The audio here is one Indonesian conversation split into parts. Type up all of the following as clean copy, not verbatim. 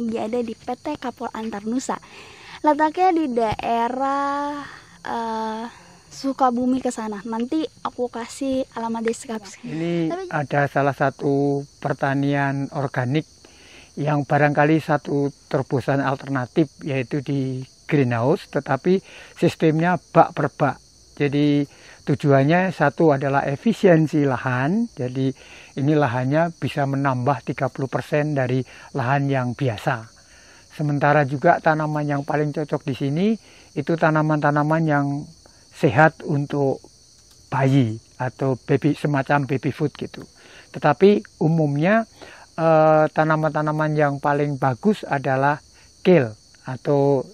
lagi ada di PT Kapol Antarnusa. Letaknya di daerah Sukabumi ke sana. Nanti aku kasih alamat deskripsi. Ini ada salah satu pertanian organik yang barangkali satu terobosan alternatif, yaitu di greenhouse, tetapi sistemnya bak per bak. Jadi tujuannya satu adalah efisiensi lahan, jadi ini lahannya bisa menambah 30% dari lahan yang biasa. Sementara juga tanaman yang paling cocok di sini itu tanaman-tanaman yang sehat untuk bayi atau baby, semacam baby food gitu. Tetapi umumnya tanaman-tanaman yang paling bagus adalah kale atau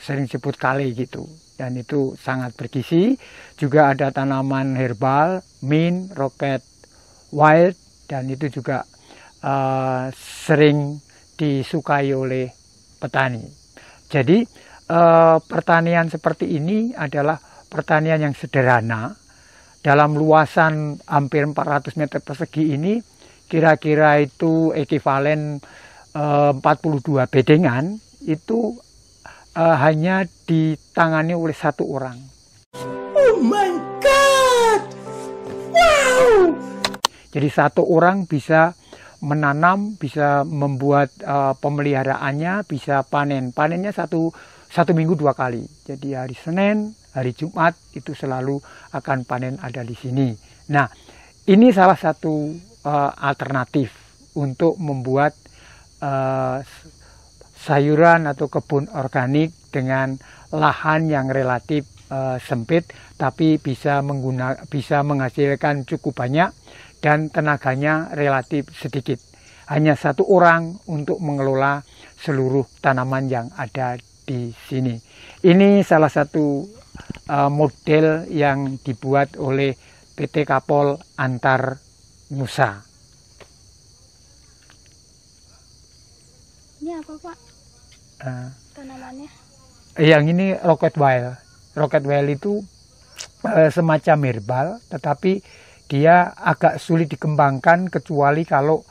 sering disebut kale gitu, dan itu sangat bergizi. Juga ada tanaman herbal, mint, rocket wild, dan itu juga sering disukai oleh petani. Jadi pertanian seperti ini adalah pertanian yang sederhana. Dalam luasan hampir 400 meter persegi ini kira-kira itu ekivalen 42 bedengan, itu hanya ditangani oleh satu orang. Oh my God! Wow! Jadi satu orang bisa menanam, bisa membuat pemeliharaannya, bisa panen. Panennya satu minggu 2 kali. Jadi hari Senin, hari Jumat itu selalu akan panen ada di sini. Nah, ini salah satu alternatif untuk membuat sayuran atau kebun organik dengan lahan yang relatif sempit, tapi bisa menghasilkan cukup banyak dan tenaganya relatif sedikit. Hanya satu orang untuk mengelola seluruh tanaman yang ada di sini. Ini salah satu model yang dibuat oleh PT Kapol Antarnusa. Ini apa Pak? Tanamannya? Yang ini rocket wild. Rocket wild itu semacam herbal, tetapi dia agak sulit dikembangkan kecuali kalau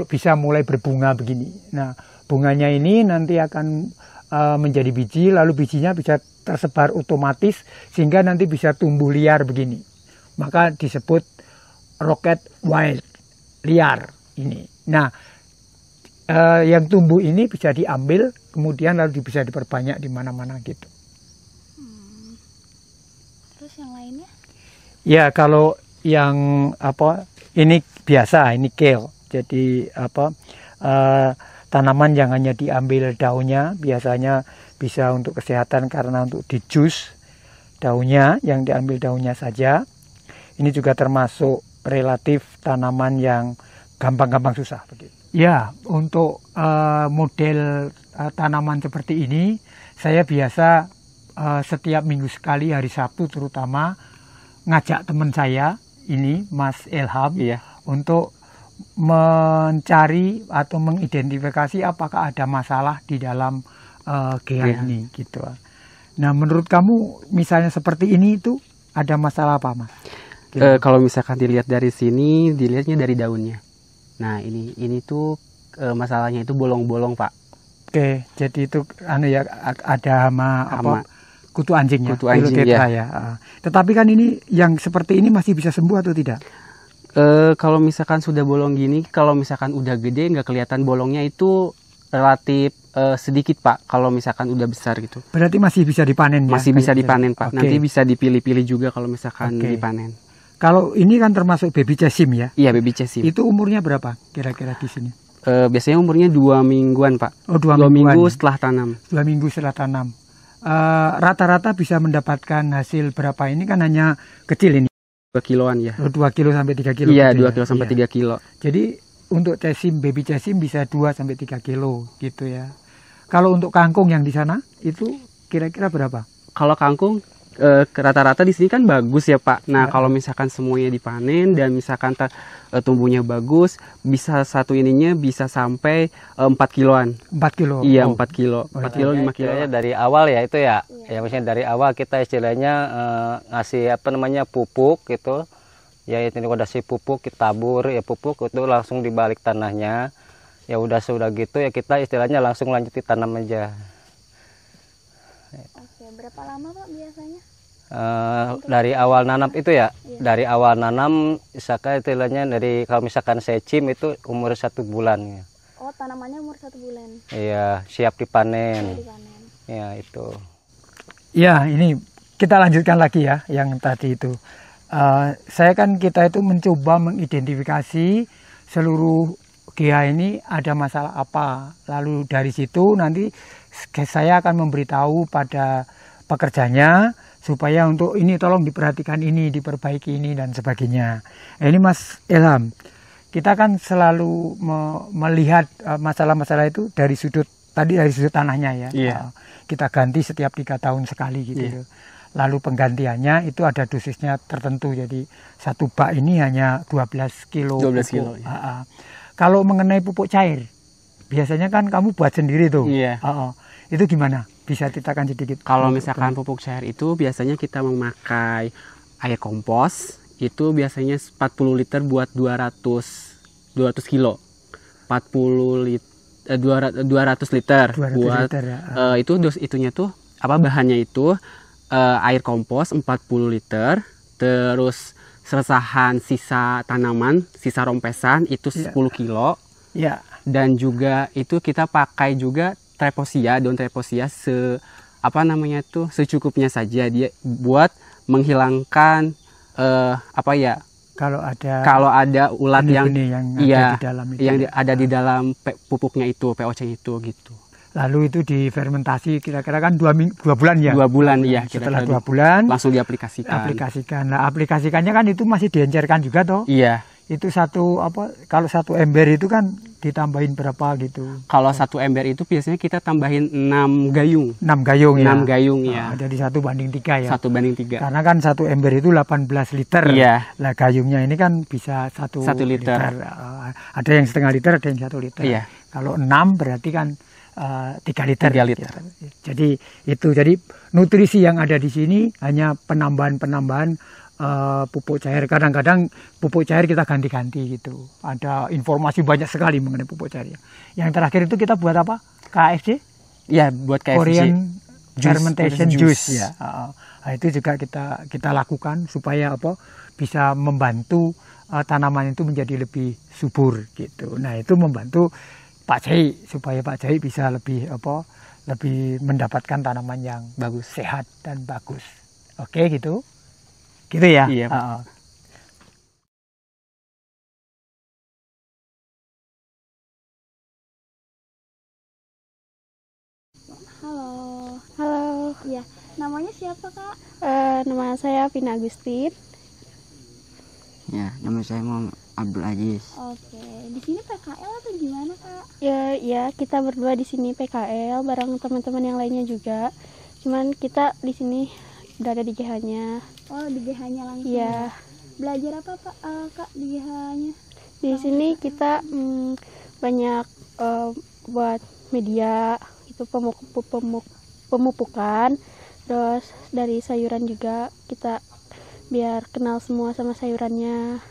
bisa mulai berbunga begini. Nah, bunganya ini nanti akan menjadi biji, lalu bijinya bisa tersebar otomatis sehingga nanti bisa tumbuh liar begini. Maka disebut rocket wild, liar ini. Nah, yang tumbuh ini bisa diambil, kemudian lalu bisa diperbanyak di mana-mana gitu. Terus yang lainnya? Ya, kalau yang ini biasa, ini kale. Jadi tanaman yang hanya diambil daunnya, biasanya bisa untuk kesehatan karena untuk di jus daunnya, yang diambil daunnya saja. Ini juga termasuk relatif tanaman yang gampang-gampang susah begitu. Ya, untuk model tanaman seperti ini, saya biasa setiap minggu sekali hari Sabtu terutama ngajak teman saya ini, Mas Ilham, untuk mencari atau mengidentifikasi apakah ada masalah di dalam GEA ini gitu. Nah, menurut kamu misalnya seperti ini itu ada masalah apa, Mas? Kalau misalkan dilihat dari sini, dilihatnya dari daunnya. Nah, ini tuh masalahnya itu bolong-bolong, Pak. Oke, jadi itu ada hama kutu anjing ya. Kutu anjing ya. Tetapi kan ini yang seperti ini masih bisa sembuh atau tidak? Kalau misalkan sudah bolong gini, kalau misalkan udah gede nggak kelihatan bolongnya, itu relatif sedikit Pak. Kalau misalkan udah besar gitu. Berarti masih bisa dipanen ya? Masih bisa dipanen Pak. Okay. Nanti bisa dipilih-pilih juga kalau misalkan dipanen. Kalau ini kan termasuk baby cesim ya? Iya, baby cesim. Itu umurnya berapa kira-kira di sini? Biasanya umurnya 2 mingguan Pak. Oh, 2 minggu setelah tanam. 2 minggu setelah tanam. Rata-rata bisa mendapatkan hasil berapa? Ini kan hanya kecil ini. 2 kiloan ya. 2 kilo sampai 3 kilo. Iya, 2 kilo sampai 3 kilo. Jadi untuk cesim, baby cesim bisa 2 sampai 3 kilo gitu ya. Kalau untuk kangkung yang di sana itu kira-kira berapa? Kalau kangkung rata-rata di sini kan bagus ya Pak. Nah, kalau misalkan semuanya dipanen dan misalkan tumbuhnya bagus, bisa satu ininya bisa sampai 4 kiloan. 4 kilo? Iya, 4 kilo. 4 kilo, 5 kilo. Dari awal ya itu ya. Ya maksudnya dari awal kita istilahnya ngasih pupuk gitu. Ya itu udah si pupuk kita tabur ya, pupuk itu langsung dibalik tanahnya. Ya sudah gitu ya kita istilahnya langsung lanjut tanam aja. Oke, berapa lama Pak biasanya? Dari awal nanam itu ya, Iya. dari awal nanam misalkan istilahnya dari kalau misalkan secim itu umur 1 bulan ya. Oh, tanamannya umur 1 bulan. Iya, siap dipanen. Dipanen. Ya itu. Ya, ini kita lanjutkan lagi ya yang tadi itu. Kita itu mencoba mengidentifikasi seluruh GH ini ada masalah apa. Lalu dari situ nanti saya akan memberitahu pada pekerjanya supaya untuk ini tolong diperhatikan ini, diperbaiki ini dan sebagainya. Ini Mas Ilham, kita kan selalu melihat masalah-masalah itu dari sudut tanahnya ya. Iya. Kita ganti setiap 3 tahun sekali gitu. Iya. Lalu penggantiannya itu ada dosisnya tertentu. Jadi 1 bak ini hanya 12 kilo. 12 pupuk. kilo, ya. Kalau mengenai pupuk cair, biasanya kan kamu buat sendiri tuh. Iya. Itu gimana? Bisa ceritakan sedikit. Kalau misalkan pupuk cair itu biasanya kita memakai air kompos, itu biasanya 40 liter buat 200 kilo. 200 liter 200 buat liter, ya. Itu itunya tuh bahannya itu air kompos 40 liter, terus seresahan sisa tanaman, sisa rompesan itu 10 kilo. Ya. Dan juga itu kita pakai juga treposia, daun treposia secukupnya saja dia buat menghilangkan kalau ada ulat yang ada di dalam itu. Yang ada di dalam pupuknya itu, POC itu gitu. Lalu itu difermentasi kira-kira kan 2 bulan ya? 2 bulan ya. Setelah 2 bulan langsung diaplikasikan. Nah, aplikasikannya kan itu masih diencerkan juga toh? Iya. Itu kalau 1 ember itu kan ditambahin berapa gitu? Kalau 1 ember itu biasanya kita tambahin 6 gayung. 6 gayung ya? 6 gayung ya. Jadi 1:3 ya? 1:3. Karena kan 1 ember itu 18 liter. Iya. Lah gayungnya ini kan bisa 1 liter. Ada yang setengah liter, ada yang 1 liter. Iya. Kalau 6 berarti kan 3 liter. 3 liter. Jadi nutrisi yang ada di sini hanya penambahan pupuk cair. Kadang-kadang pupuk cair kita ganti-ganti gitu. Ada informasi banyak sekali mengenai pupuk cair. Yang terakhir itu kita buat apa? KFC? Iya, buat KFC. Korean Fermentation Juice ya. Nah, itu juga kita lakukan supaya bisa membantu tanaman itu menjadi lebih subur gitu. Nah, itu membantu Pak Jai supaya Pak Jai bisa lebih mendapatkan tanaman yang bagus, sehat dan bagus. Oke gitu. Gitu ya. Iya, Pak. Halo. Ya, namanya siapa Kak? Nama saya Vina Agustin. Ya, nama saya Muhammad Abdul Aziz. Oke, di sini PKL atau gimana Kak? Ya, kita berdua di sini PKL bareng teman-teman yang lainnya juga. Cuman kita di sini berada di GH-nya. Oh, di GH-nya langsung. Iya. Belajar apa Pak Kak di GH-nya? Di sini kita banyak buat media itu pemupukan. Terus dari sayuran juga kita biar kenal semua sama sayurannya.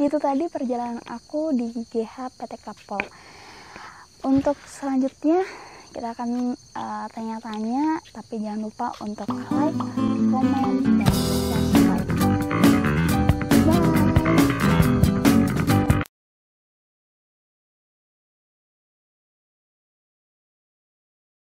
Itu tadi perjalanan aku di GH PT Kapol. Untuk selanjutnya kita akan tanya-tanya, tapi jangan lupa untuk like, komen, dan